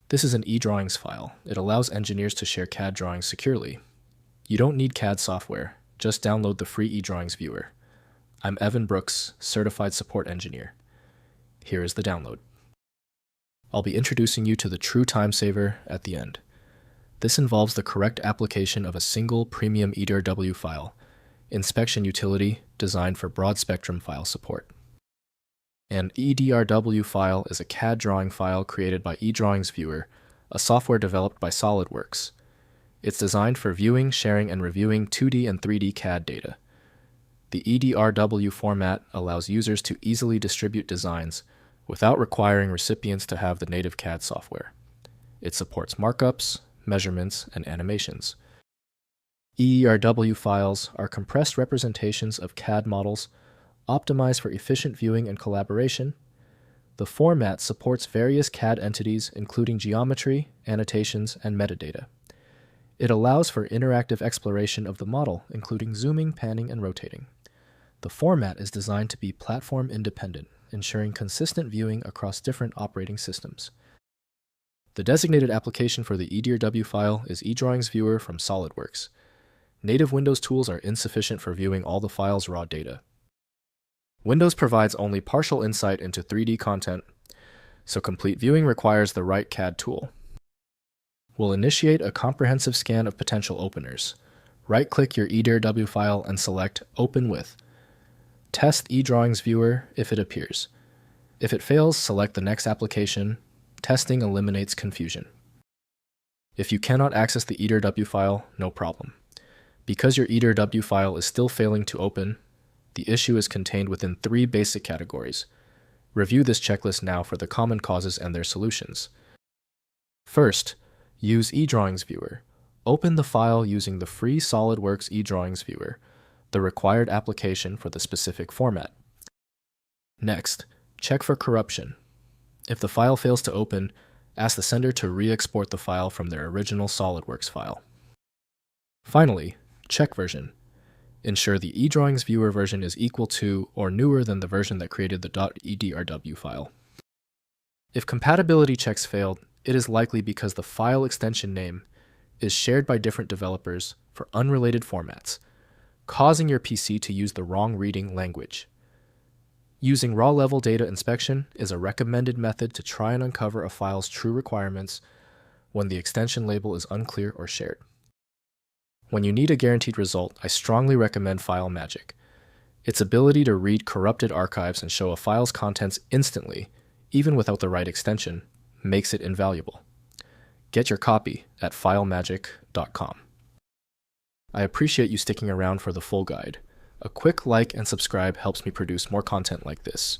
This is an eDrawings file. It allows engineers to share CAD drawings securely. You don't need CAD software, just download the free eDrawings viewer. I'm Evan Brooks, Certified Support Engineer. Here is the download. I'll be introducing you to the true time saver at the end. This involves the correct application of a single premium EDRW file, inspection utility designed for broad spectrum file support. An EDRW file is a CAD drawing file created by eDrawings Viewer, a software developed by SolidWorks. It's designed for viewing, sharing, and reviewing 2D and 3D CAD data. The EDRW format allows users to easily distribute designs without requiring recipients to have the native CAD software. It supports markups, measurements, and animations. EDRW files are compressed representations of CAD models optimized for efficient viewing and collaboration. The format supports various CAD entities including geometry, annotations, and metadata. It allows for interactive exploration of the model, including zooming, panning, and rotating. The format is designed to be platform independent, ensuring consistent viewing across different operating systems. The designated application for the EDRW file is eDrawings Viewer from SolidWorks. Native Windows tools are insufficient for viewing all the file's raw data. Windows provides only partial insight into 3D content, so complete viewing requires the right CAD tool. We'll initiate a comprehensive scan of potential openers. Right-click your EDRW file and select Open With. Test eDrawings Viewer if it appears. If it fails, select the next application. Testing eliminates confusion. If you cannot access the EDRW file, no problem. Because your EDRW file is still failing to open, the issue is contained within 3 basic categories. Review this checklist now for the common causes and their solutions. First, use eDrawings Viewer. Open the file using the free SolidWorks eDrawings Viewer, the required application for the specific format. Next, check for corruption. If the file fails to open, ask the sender to re-export the file from their original SolidWorks file. Finally, check version. Ensure the eDrawings Viewer version is equal to or newer than the version that created the .edrw file. If compatibility checks failed, it is likely because the file extension name is shared by different developers for unrelated formats, causing your PC to use the wrong reading language. Using raw-level data inspection is a recommended method to try and uncover a file's true requirements when the extension label is unclear or shared. When you need a guaranteed result, I strongly recommend File Magic. Its ability to read corrupted archives and show a file's contents instantly, even without the right extension, makes it invaluable. Get your copy at filemagic.com. I appreciate you sticking around for the full guide. A quick like and subscribe helps me produce more content like this.